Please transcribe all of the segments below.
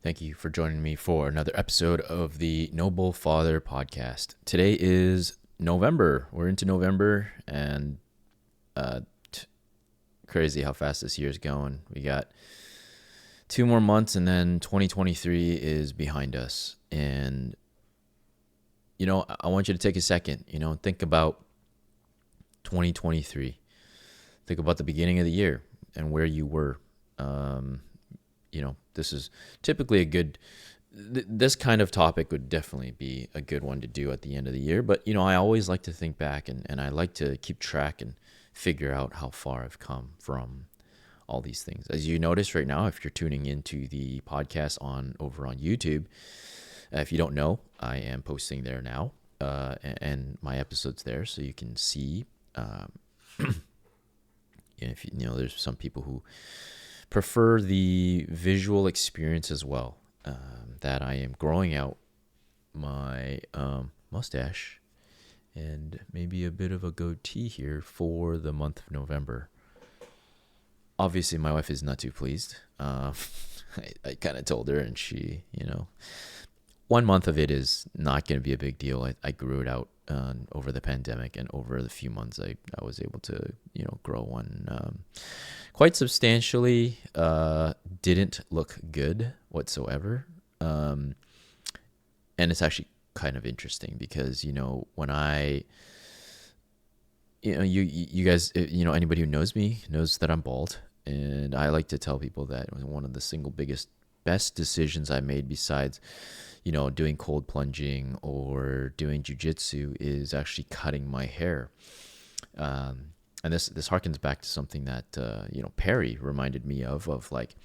Thank you for joining me for another episode of the Noble Father podcast. Today is November. We're into November, and uh, crazy how fast this year is going. We got 2 more months, and then 2023 is behind us. And, I want you to take a second, think about 2023. Think about the beginning of the year and where you were. This is typically a good, this kind of topic would definitely be a good one to do at the end of the year. But, I always like to think back and I like to keep track and figure out how far I've come from all these things. As you notice right now, if you're tuning into the podcast over on YouTube, if you don't know, I am posting there now, and my episodes there, so you can see. If there's some people who prefer the visual experience as well. That I am growing out my mustache and maybe a bit of a goatee here for the month of November. Obviously, my wife is not too pleased. I kind of told her, and she, 1 month of it is not going to be a big deal. I grew it out over the pandemic, and over the few months I was able to grow one quite substantially. Didn't look good whatsoever, and it's actually kind of interesting because when I you guys, anybody who knows me knows that I'm bald, and I like to tell people that it was one of the single best decisions I made, besides doing cold plunging or doing jujitsu, is actually cutting my hair. And this harkens back to something that Perry reminded me of like,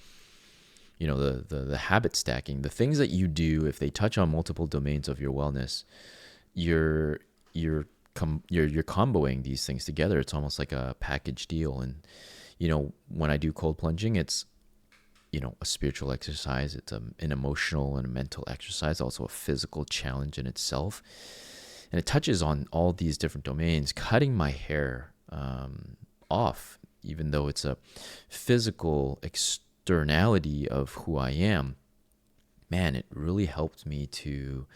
the habit stacking, the things that you do. If they touch on multiple domains of your wellness, you're comboing these things together. It's almost like a package deal. And when I do cold plunging, it's a spiritual exercise. It's an emotional and a mental exercise, also a physical challenge in itself. And it touches on all these different domains. Cutting my hair off, even though it's a physical externality of who I am, man, it really helped me to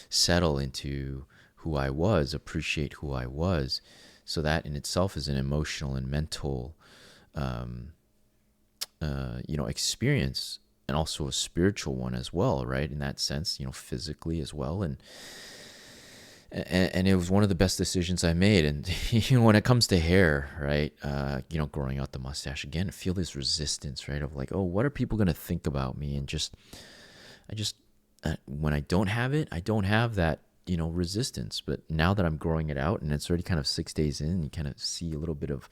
settle into who I was, appreciate who I was. So that in itself is an emotional and mental experience, and also a spiritual one as well, right? In that sense, physically as well. And it was one of the best decisions I made. And when it comes to hair, right, growing out the mustache again, I feel this resistance, right, of like, oh, what are people going to think about me? And when I don't have it, I don't have that, resistance. But now that I'm growing it out, and it's already kind of 6 days in, you kind of see a little bit of,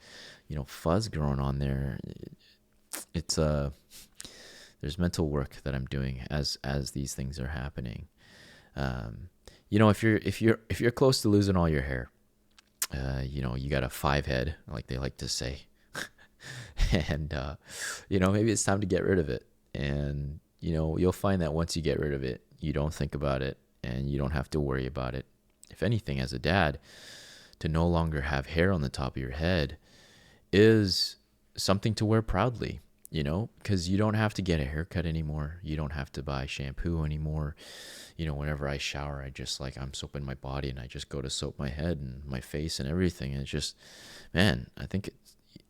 fuzz growing on there. It's there's mental work that I'm doing as these things are happening. If you're close to losing all your hair, you got a 5 head, like they like to say, and maybe it's time to get rid of it. And you'll find that once you get rid of it, you don't think about it, and you don't have to worry about it. If anything, as a dad, to no longer have hair on the top of your head is something to wear proudly, because you don't have to get a haircut anymore. You don't have to buy shampoo anymore. Whenever I shower, I'm soaping my body, and I just go to soap my head and my face and everything. And it's just, man, I think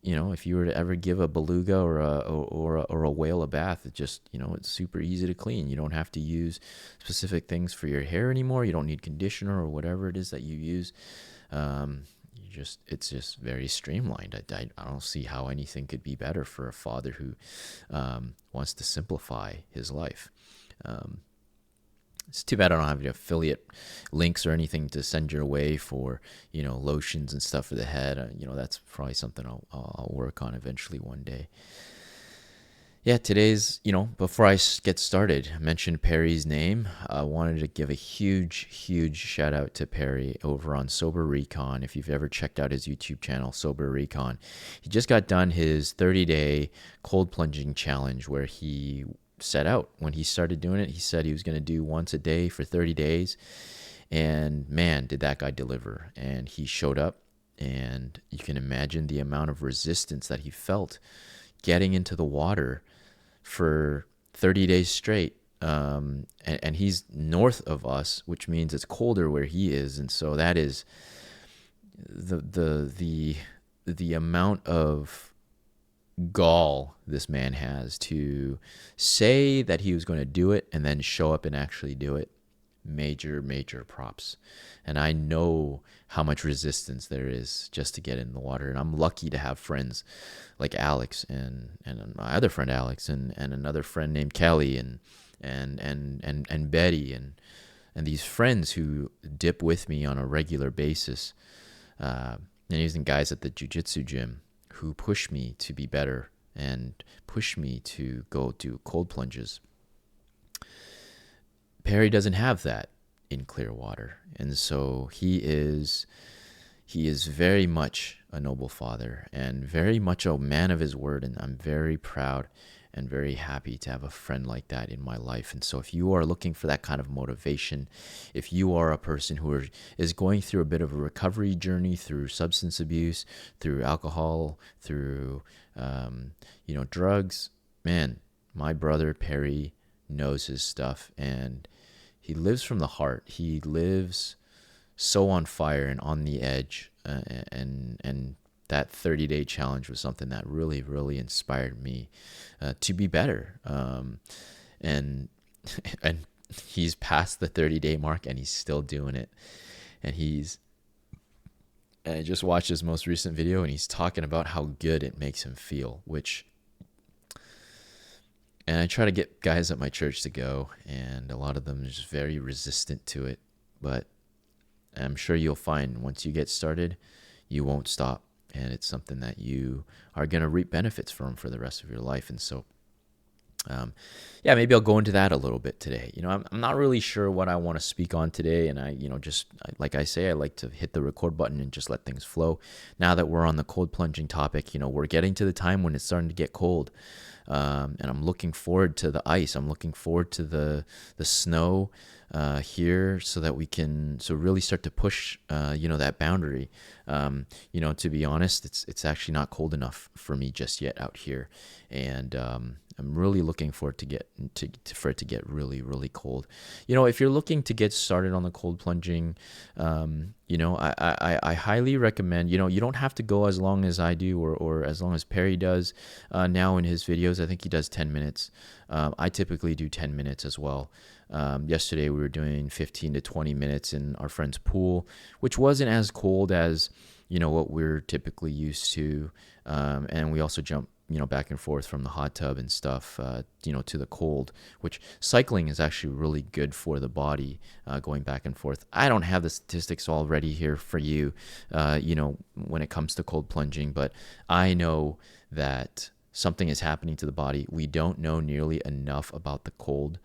if you were to ever give a beluga or a whale a bath, it just, it's super easy to clean. You don't have to use specific things for your hair anymore. You don't need conditioner or whatever it is that you use. It's just very streamlined. I don't see how anything could be better for a father who wants to simplify his life. It's too bad I don't have any affiliate links or anything to send your way for, lotions and stuff for the head. That's probably something I'll work on eventually one day. Yeah, today's, before I get started, I mentioned Perry's name. I wanted to give a huge, huge shout out to Perry over on Sober Recon. If you've ever checked out his YouTube channel, Sober Recon, he just got done his 30-day cold plunging challenge, where he set out, when he started doing it, he said he was going to do once a day for 30 days. And man, did that guy deliver. And he showed up, and you can imagine the amount of resistance that he felt getting into the water for 30 days straight. and he's north of us, which means it's colder where he is, and so that is the amount of gall this man has to say that he was going to do it and then show up and actually do it. Major props. And I know how much resistance there is just to get in the water. And I'm lucky to have friends like Alex and my other friend Alex and another friend named Kelly and Betty and these friends who dip with me on a regular basis. And even guys at the jiu-jitsu gym who push me to be better and push me to go do cold plunges. Perry doesn't have that in Clearwater, and so he is very much a noble father and very much a man of his word, and I'm very proud and very happy to have a friend like that in my life. And so if you are looking for that kind of motivation, if you are a person who is going through a bit of a recovery journey through substance abuse, through alcohol, through drugs, man, my brother Perry knows his stuff, and he lives from the heart. He lives so on fire and on the edge, and that 30-day challenge was something that really, really inspired me to be better. And he's past the 30-day mark, and he's still doing it. And I just watched his most recent video, and he's talking about how good it makes him feel, and I try to get guys at my church to go, and a lot of them are just very resistant to it. But I'm sure you'll find once you get started, you won't stop. And it's something that you are going to reap benefits from for the rest of your life. And so, maybe I'll go into that a little bit today. I'm not really sure what I want to speak on today. And like I say, I like to hit the record button and just let things flow. Now that we're on the cold plunging topic, we're getting to the time when it's starting to get cold. And I'm looking forward to the ice. I'm looking forward to the snow here, so that we can really start to push that boundary. To be honest, it's actually not cold enough for me just yet out here, and I'm really looking forward for it to get really, really cold. If you're looking to get started on the cold plunging, I highly recommend, you don't have to go as long as I do or as long as Perry does now in his videos. I think he does 10 minutes. I typically do 10 minutes as well. Yesterday we were doing 15 to 20 minutes in our friend's pool, which wasn't as cold as, what we're typically used to. And we also jump, back and forth from the hot tub and stuff, to the cold, which cycling is actually really good for the body, going back and forth. I don't have the statistics all ready here for you, when it comes to cold plunging, but I know that something is happening to the body. We don't know nearly enough about the cold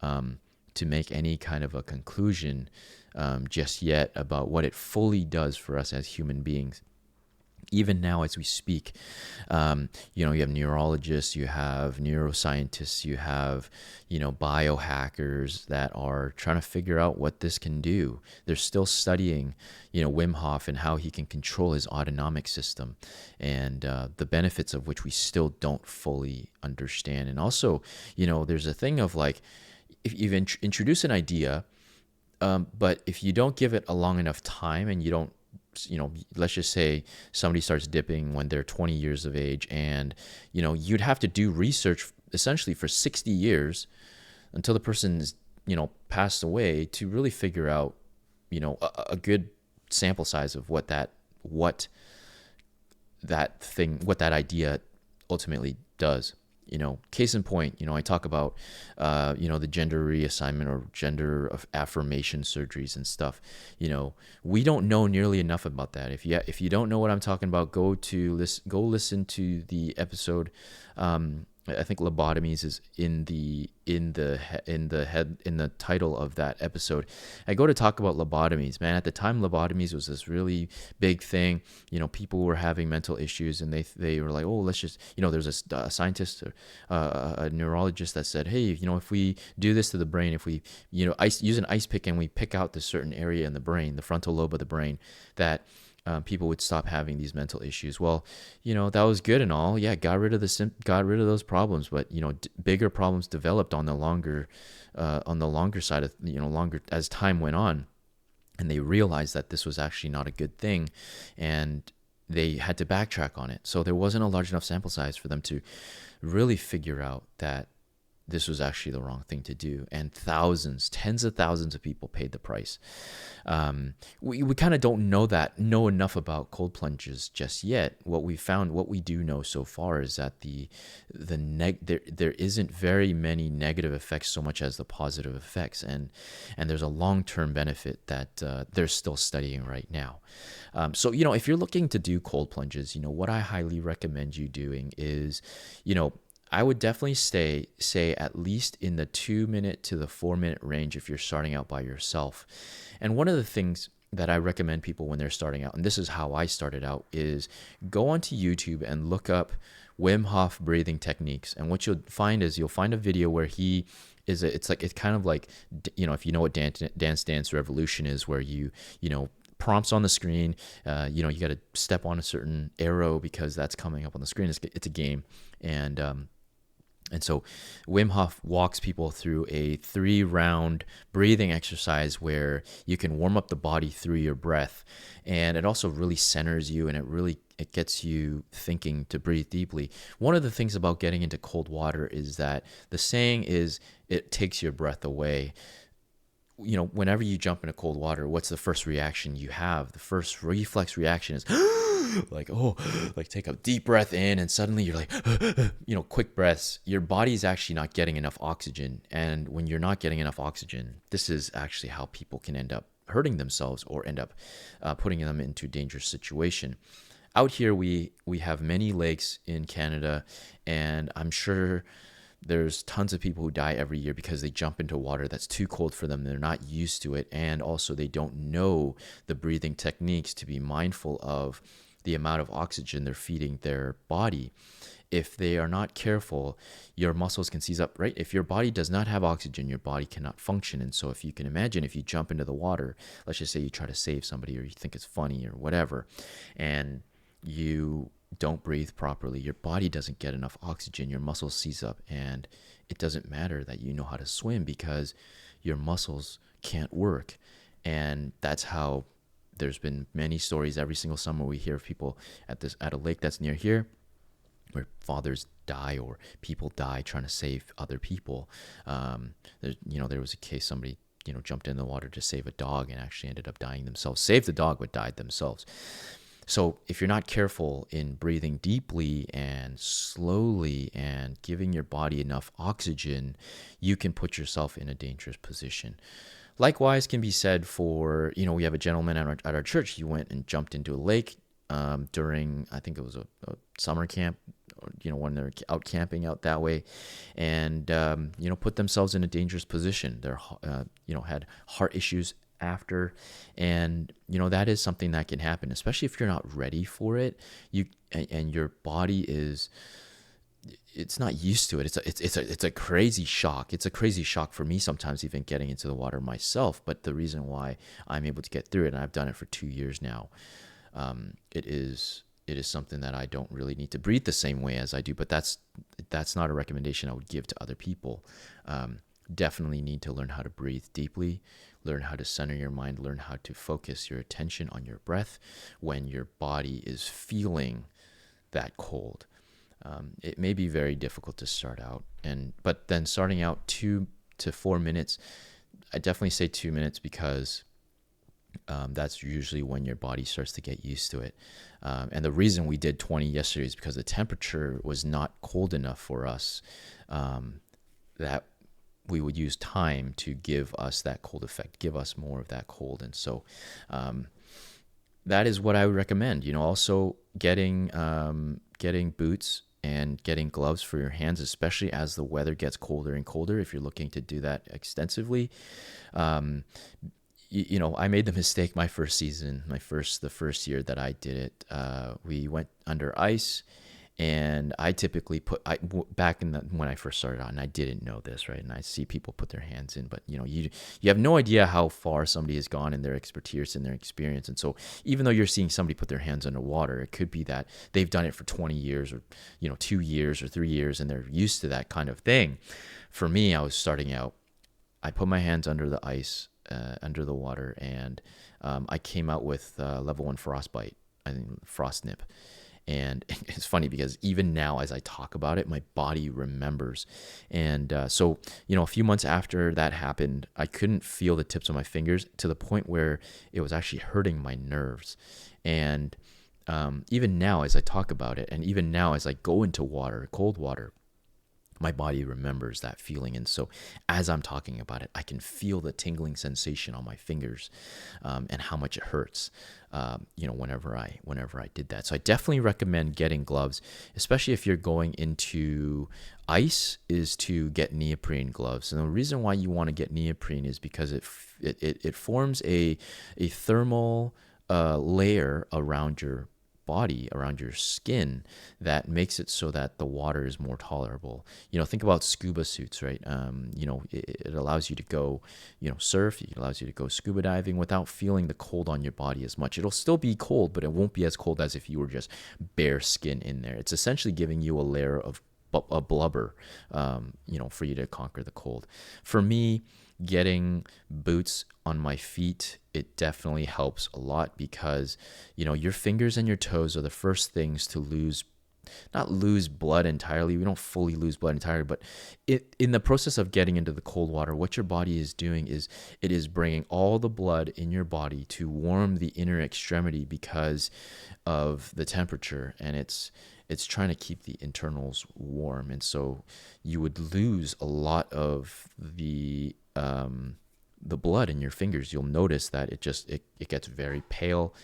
to make any kind of a conclusion just yet about what it fully does for us as human beings. Even now as we speak, you have neurologists, you have neuroscientists, you have, biohackers that are trying to figure out what this can do. They're still studying, Wim Hof and how he can control his autonomic system, and the benefits of which we still don't fully understand. And also, there's a thing of like, if you introduce an idea, but if you don't give it a long enough time and you don't, let's just say somebody starts dipping when they're 20 years of age, and, you'd have to do research essentially for 60 years until the person's, passed away to really figure out, a good sample size of what that idea ultimately does. Case in point, I talk about, the gender reassignment or gender of affirmation surgeries and stuff. We don't know nearly enough about that. If you don't know what I'm talking about, go listen to the episode. I think lobotomies is in the title of that episode. I go to talk about lobotomies, man. At the time, lobotomies was this really big thing. People were having mental issues, and they were like, oh, let's just, there's a scientist or a neurologist that said, hey, if we do this to the brain, if we, use an ice pick and we pick out this certain area in the brain, the frontal lobe of the brain, that people would stop having these mental issues. Well, that was good and all. Yeah, got rid of those problems, but bigger problems developed on the longer side of longer as time went on, and they realized that this was actually not a good thing, and they had to backtrack on it. So there wasn't a large enough sample size for them to really figure out that this was actually the wrong thing to do. And tens of thousands of people paid the price. We kind of don't know enough about cold plunges just yet. What we do know so far is that there isn't very many negative effects so much as the positive effects, and there's a long-term benefit that they're still studying right now. So if you're looking to do cold plunges, what I highly recommend you doing is, I would definitely say at least in the 2 minute to the 4 minute range if you're starting out by yourself. And one of the things that I recommend people when they're starting out, and this is how I started out, is go onto YouTube and look up Wim Hof breathing techniques. And what you'll find is you'll find a video where it's kind of like, if you know what Dance Revolution is, where prompts on the screen, you got to step on a certain arrow because that's coming up on the screen. It's a game. And so Wim Hof walks people through a 3-round breathing exercise where you can warm up the body through your breath. And it also really centers you, and it gets you thinking to breathe deeply. One of the things about getting into cold water is that the saying is it takes your breath away. Whenever you jump into cold water, what's the first reaction you have? The first reflex reaction is take a deep breath in, and suddenly you're like, quick breaths. Your body's actually not getting enough oxygen. And when you're not getting enough oxygen, this is actually how people can end up hurting themselves or end up putting them into a dangerous situation. Out here, we have many lakes in Canada, and I'm sure there's tons of people who die every year because they jump into water that's too cold for them. They're not used to it. And also they don't know the breathing techniques to be mindful of the amount of oxygen they're feeding their body. If they are not careful, your muscles can seize up, right? If your body does not have oxygen, your body cannot function. And so if you can imagine, if you jump into the water, let's just say you try to save somebody, or you think it's funny or whatever, and you don't breathe properly, your body doesn't get enough oxygen, your muscles seize up, and it doesn't matter that you know how to swim because your muscles can't work. And that's how there's been many stories every single summer we hear of people at a lake that's near here where fathers die or people die trying to save other people. There was a case, somebody jumped in the water to save a dog and actually ended up dying themselves. Saved the dog but died themselves. So if you're not careful in breathing deeply and slowly and giving your body enough oxygen, you can put yourself in a dangerous position. Likewise can be said for, we have a gentleman at our church. He went and jumped into a lake during, I think it was a summer camp, when they're out camping out that way, and, put themselves in a dangerous position. They're, had heart issues after, and that is something that can happen, especially if you're not ready for it. And your body it's not used to it. It's a crazy shock. It's a crazy shock for me sometimes, even getting into the water myself. But the reason why I'm able to get through it, and I've done it for 2 years now, it is something that I don't really need to breathe the same way as I do. But that's not a recommendation I would give to other people. Definitely need to learn how to breathe deeply, learn how to center your mind, learn how to focus your attention on your breath when your body is feeling that cold. It may be very difficult to start out, but then starting out 2 to 4 minutes, I definitely say 2 minutes because that's usually when your body starts to get used to it. And the reason we did 20 yesterday is because the temperature was not cold enough for us, that we would use time to give us that cold effect, give us more of that cold. And so that is what I would recommend. Also getting boots and getting gloves for your hands, especially as the weather gets colder and colder, if you're looking to do that extensively. I made the mistake my first season, the first year that I did it. We went under ice, And I typically back in when I first started out, and I didn't know this, right? And I see people put their hands in, but you have no idea how far somebody has gone in their expertise and their experience. And so even though you're seeing somebody put their hands underwater, it could be that they've done it for 20 years or 2 years or 3 years, and they're used to that kind of thing. For me, I was starting out. I put my hands under the ice, under the water, and I came out with level 1 frostbite, I think frost nip. And it's funny because even now, as I talk about it, my body remembers. And so, a few months after that happened, I couldn't feel the tips of my fingers to the point where it was actually hurting my nerves. And even now, as I talk about it, and even now, as I go into water, cold water, my body remembers that feeling. And so as I'm talking about it, I can feel the tingling sensation on my fingers, and how much it hurts, whenever I did that. So I definitely recommend getting gloves, especially if you're going into ice, is to get neoprene gloves. And the reason why you want to get neoprene is because it forms a thermal layer around your body, around your skin, that makes it so that the water is more tolerable. Think about scuba suits, right? It allows you to go, surf. It allows you to go scuba diving without feeling the cold on your body as much. It'll still be cold, but it won't be as cold as if you were just bare skin in there. It's essentially giving you a layer of a blubber, for you to conquer the cold. For me, getting boots on my feet, it definitely helps a lot because, your fingers and your toes are the first things to not lose blood entirely. We don't fully lose blood entirely, but in the process of getting into the cold water, what your body is doing is it is bringing all the blood in your body to warm the inner extremity because of the temperature, and it's trying to keep the internals warm. And so you would lose a lot of the blood in your fingers. You'll notice that it gets very pale.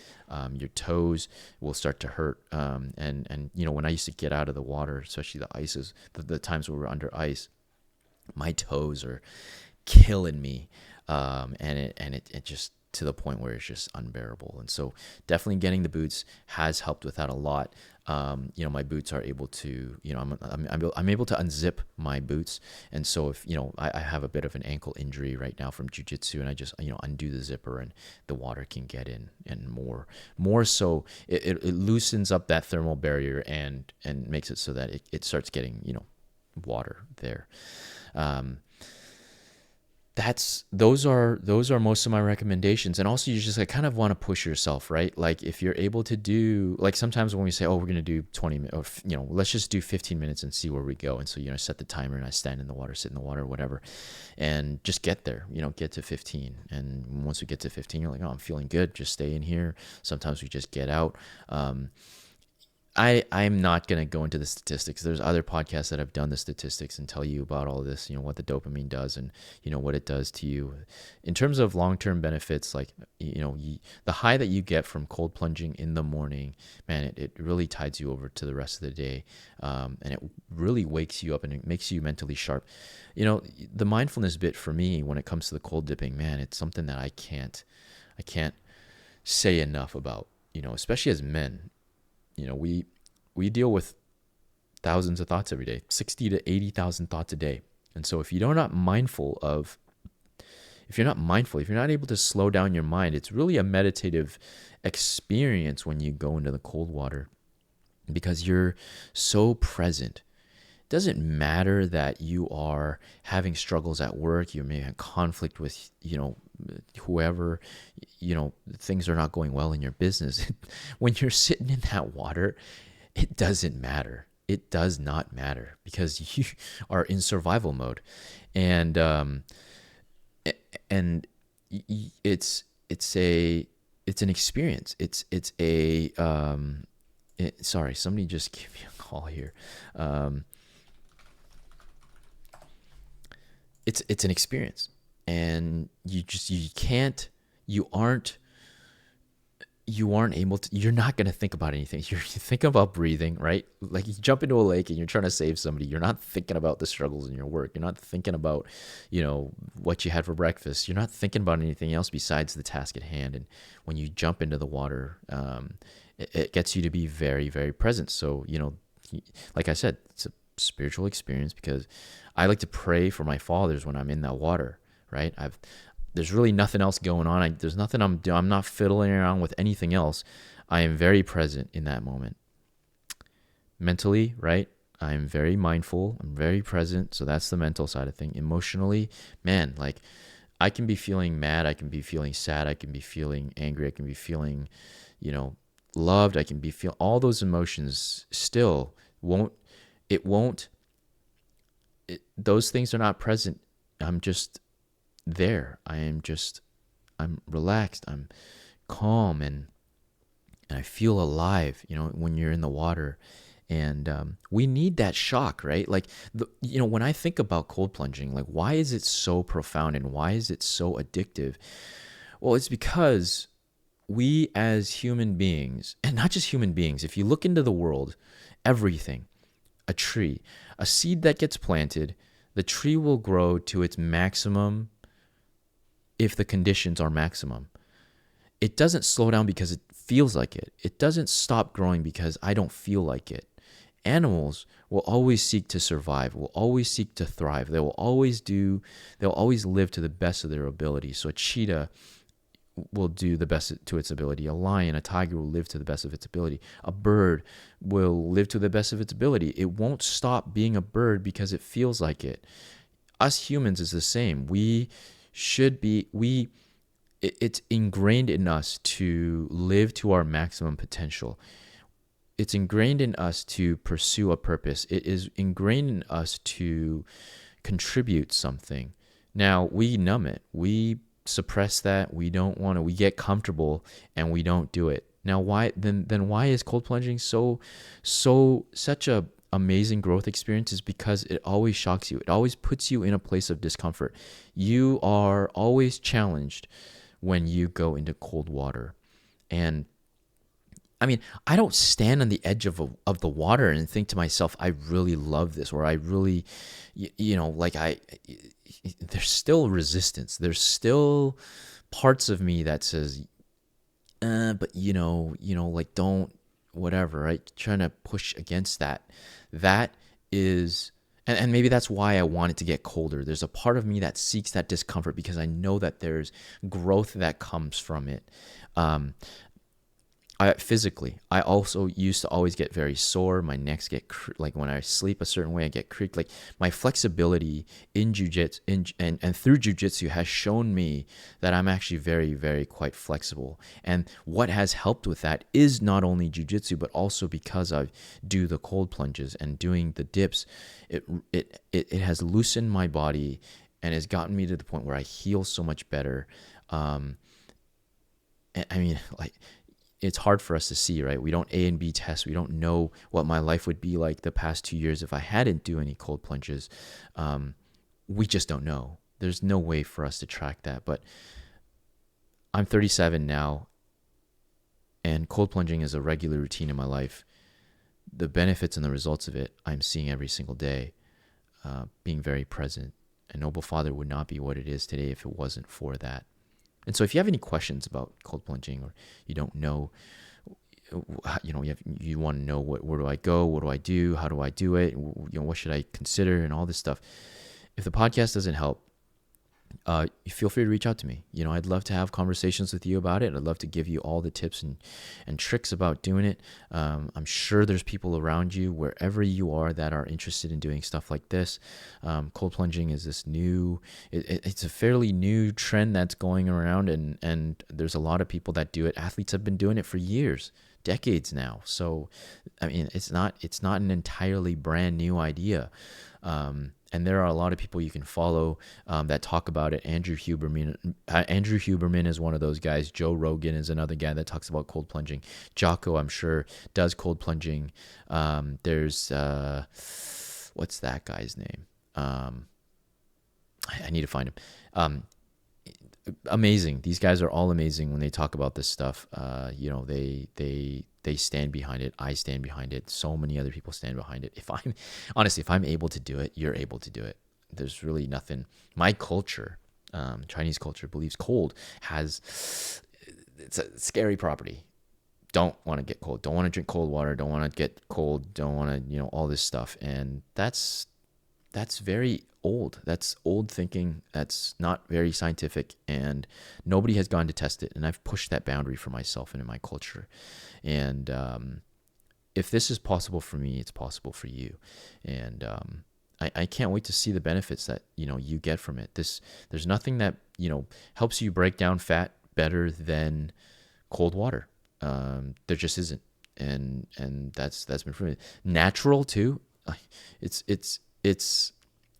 Your toes will start to hurt. And when I used to get out of the water, especially the ices, the times where we're under ice, my toes are killing me. And it just, to the point where it's just unbearable. And so definitely getting the boots has helped with that a lot. My boots are able to, I'm able to unzip my boots. And so if, I have a bit of an ankle injury right now from jujitsu, and I just, undo the zipper and the water can get in, and more so it loosens up that thermal barrier and makes it so that it starts getting, water there. Those are most of my recommendations. And also, you just kind of want to push yourself, right? Like if you're able to do, like sometimes when we say, oh, we're going to do 20 minutes, or, let's just do 15 minutes and see where we go. And so, set the timer and I stand in the water, sit in the water, whatever, and just get there, get to 15. And once we get to 15, you're like, oh, I'm feeling good. Just stay in here. Sometimes we just get out. I'm not going to go into the statistics. There's other podcasts that have done the statistics and tell you about all this, what the dopamine does and, what it does to you. In terms of long-term benefits, like, the high that you get from cold plunging in the morning, man, it really tides you over to the rest of the day. And it really wakes you up and it makes you mentally sharp. The mindfulness bit for me when it comes to the cold dipping, man, it's something that I can't say enough about, especially as men. We deal with thousands of thoughts every day, 60 to 80,000 thoughts a day. And so if you're not able to slow down your mind, it's really a meditative experience when you go into the cold water because you're so present. It doesn't matter that you are having struggles at work, you may have conflict with, whoever, things are not going well in your business. When you're sitting in that water, it doesn't matter. It does not matter because you are in survival mode. And it's an experience. Sorry, somebody just gave me a call here. It's an experience. And you're not going to think about anything. You're thinking about breathing, right? Like you jump into a lake and you're trying to save somebody. You're not thinking about the struggles in your work. You're not thinking about, what you had for breakfast. You're not thinking about anything else besides the task at hand. And when you jump into the water, it gets you to be very, very present. So, like I said, it's a spiritual experience because I like to pray for my fathers when I'm in that water, right? There's really nothing else going on. There's nothing I'm doing. I'm not fiddling around with anything else. I am very present in that moment. Mentally, right? I'm very mindful. I'm very present. So that's the mental side of thing. Emotionally, man, like I can be feeling mad. I can be feeling sad. I can be feeling angry. I can be feeling, loved. I can be feeling all those emotions still those things are not present. I'm just there. I'm relaxed. I'm calm and I feel alive, when you're in the water. And we need that shock, right? Like, when I think about cold plunging, like, why is it so profound and why is it so addictive? Well, it's because we as human beings, and not just human beings, if you look into the world, everything, a tree, a seed that gets planted, the tree will grow to its maximum if the conditions are maximum. It doesn't slow down because it feels like it. It doesn't stop growing because I don't feel like it. Animals will always seek to survive, will always seek to thrive. They'll always live to the best of their ability. So a cheetah will do the best to its ability. A lion, a tiger will live to the best of its ability. A bird will live to the best of its ability. It won't stop being a bird because it feels like it. Us humans is the same. It's ingrained in us to live to our maximum potential. It's ingrained in us to pursue a purpose. It is ingrained in us to contribute something. Now, we numb it. We suppress that. We don't want to. We get comfortable and we don't do it. Now, why is cold plunging such a amazing growth experience? Is because it always shocks you. It always puts you in a place of discomfort. You are always challenged when you go into cold water. And I mean, I don't stand on the edge of the water and think to myself, I really love this, or I really, there's still resistance. There's still parts of me that says, but like don't, whatever, right? Trying to push against that. That is, and maybe that's why I want it to get colder. There's a part of me that seeks that discomfort because I know that there's growth that comes from it. Physically, I also used to always get very sore. My necks get like when I sleep a certain way, I get creaked. Like my flexibility in jujitsu and through jujitsu has shown me that I'm actually very, very quite flexible. And what has helped with that is not only jujitsu, but also because I do the cold plunges and doing the dips. It has loosened my body and has gotten me to the point where I heal so much better. I mean, like, it's hard for us to see, right? We don't A and B test. We don't know what my life would be like the past 2 years if I hadn't do any cold plunges. We just don't know. There's no way for us to track that. But I'm 37 now, and cold plunging is a regular routine in my life. The benefits and the results of it, I'm seeing every single day, being very present. A Noble Father would not be what it is today if it wasn't for that. And so if you have any questions about cold plunging, or you don't know, you want to know where do I go, what do I do, how do I do it, what should I consider, and all this stuff. If the podcast doesn't help, feel free to reach out to me. I'd love to have conversations with you about it. I'd love to give you all the tips and tricks about doing it. I'm sure there's people around you, wherever you are, that are interested in doing stuff like this. Cold plunging is this it's a fairly new trend that's going around, and there's a lot of people that do it. Athletes have been doing it for years, decades now. So, I mean, it's not an entirely brand new idea. And there are a lot of people you can follow that talk about it. Andrew Huberman is one of those guys. Joe Rogan is another guy that talks about cold plunging. Jocko, I'm sure, does cold plunging. There's what's that guy's name? I need to find him. Amazing. These guys are all amazing when they talk about this stuff. They stand behind it. I stand behind it. So many other people stand behind it. If I'm able to do it, you're able to do it. There's really nothing. My culture, Chinese culture, believes cold it's a scary property. don't want to get cold, don't want to drink cold water, don't want to get cold, don't want to, all this stuff. And that's very old. That's old thinking. That's not very scientific, and nobody has gone to test it. And I've pushed that boundary for myself and in my culture. And if this is possible for me, it's possible for you. And I can't wait to see the benefits that you get from it. There's nothing that helps you break down fat better than cold water. There just isn't, and that's been proven. Natural too.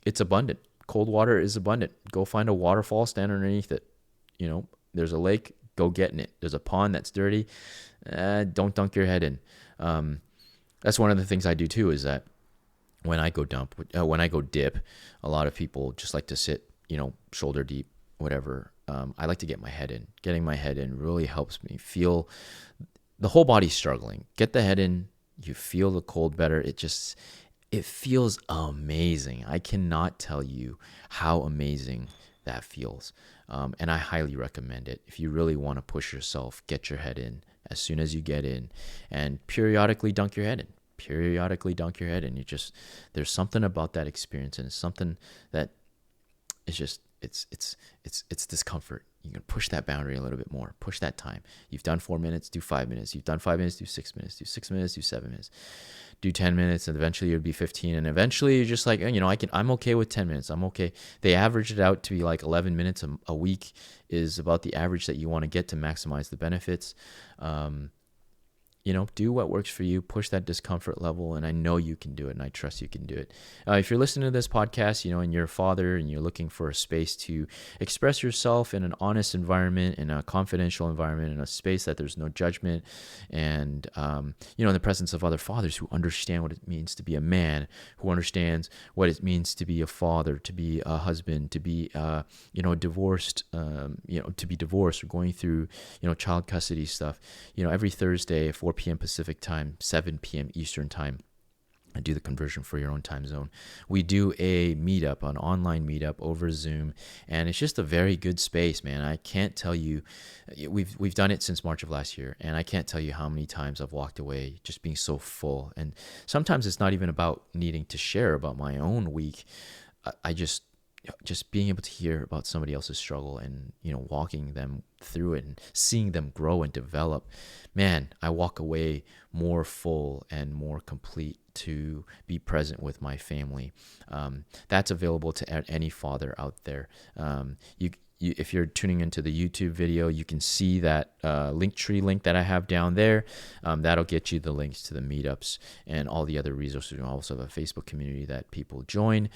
It's abundant. Cold water is abundant. Go find a waterfall, stand underneath it. There's a lake, go get in it. There's a pond that's dirty, don't dunk your head in. That's one of the things I do too, is that when I go dip, a lot of people just like to sit, shoulder deep, whatever. I like to get my head in. Getting my head in really helps me feel the whole body's struggling. Get the head in, you feel the cold better. It feels amazing. I cannot tell you how amazing that feels. And I highly recommend it. If you really want to push yourself, get your head in as soon as you get in, and periodically dunk your head in. There's something about that experience, and it's something that is just, it's discomfort. You can push that boundary a little bit more, push that time. You've done 4 minutes, do 5 minutes. You've done 5 minutes, do 6 minutes, do 6 minutes, do 7 minutes, do 10 minutes, and eventually it would be 15. And eventually you're just like, I'm okay with 10 minutes. I'm okay. They average it out to be like 11 minutes a week is about the average that you want to get to maximize the benefits. Do what works for you, push that discomfort level, and I know you can do it, and I trust you can do it. If you're listening to this podcast, and you're a father and you're looking for a space to express yourself in an honest environment, in a confidential environment, in a space that there's no judgment, and, in the presence of other fathers who understand what it means to be a man, who understands what it means to be a father, to be a husband, to be, divorced, to be divorced or going through, child custody stuff, every Thursday, 4 p.m. Pacific time, 7 p.m. Eastern time. I do the conversion for your own time zone. We do a meetup, an online meetup over Zoom, and it's just a very good space, man. I can't tell you, we've done it since March of last year, and I can't tell you how many times I've walked away just being so full. And sometimes it's not even about needing to share about my own week. I just being able to hear about somebody else's struggle and walking them through it and seeing them grow and develop, man, I walk away more full and more complete to be present with my family. That's available to any father out there. If you're tuning into the YouTube video, you can see that Linktree link that I have down there. That'll get you the links to the meetups and all the other resources. We also have a Facebook community that people join.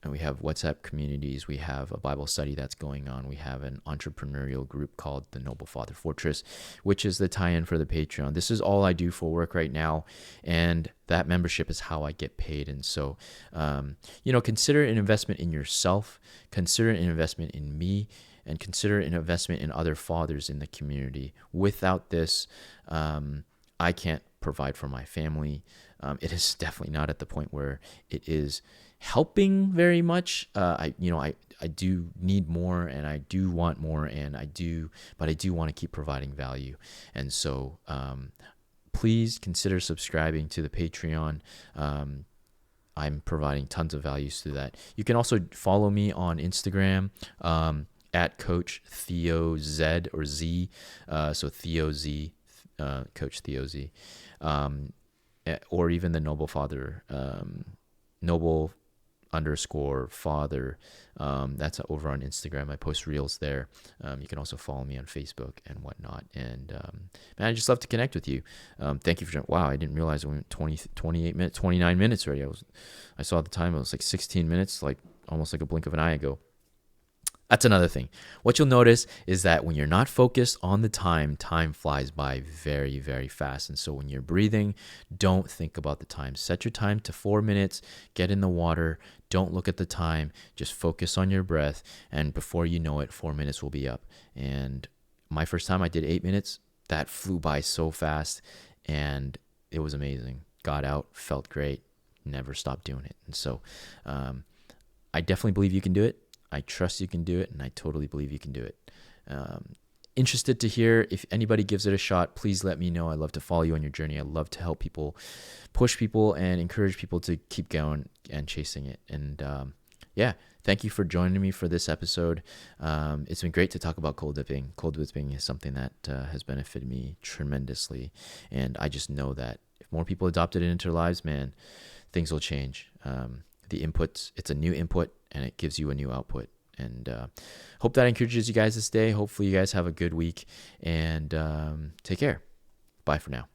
And we have WhatsApp communities. We have a Bible study that's going on. We have an entrepreneurial group called the Noble Father Fortress, which is the tie-in for the Patreon. This is all I do for work right now, and that membership is how I get paid. And so, consider an investment in yourself, consider an investment in me, and consider an investment in other fathers in the community. Without this, I can't provide for my family. It is definitely not at the point where it is helping very much. I do need more, and I do want more, but I do want to keep providing value. And so, please consider subscribing to the Patreon. I'm providing tons of values through that. You can also follow me on Instagram, at Coach Theo Z or Z. So Theo Z, Coach Theo Z, or even the Noble Father, Noble _father. That's over on Instagram. I post reels there. You can also follow me on Facebook and whatnot. And man, I just love to connect with you. Thank you for wow, I didn't realize it went 28 minutes, 29 minutes already. I saw the time, it was like 16 minutes, like almost like a blink of an eye ago. That's another thing. What you'll notice is that when you're not focused on the time flies by very, very fast. And so when you're breathing, don't think about the time. Set your time to 4 minutes, get in the water, don't look at the time, just focus on your breath. And before you know it, 4 minutes will be up. And my first time I did 8 minutes, that flew by so fast, and it was amazing. Got out, felt great, never stopped doing it. And so I definitely believe you can do it. I trust you can do it, and I totally believe you can do it. interested to hear if anybody gives it a shot. Please let me know. I love to follow you on your journey. I love to help people, push people, and encourage people to keep going and chasing it. And yeah, thank you for joining me for this episode. It's been great to talk about cold dipping. Cold dipping is something that has benefited me tremendously, and I just know that if more people adopted it into their lives, man, things will change. The inputs, it's a new input, and it gives you a new output. And hope that encourages you guys this day. Hopefully you guys have a good week, and take care. Bye for now.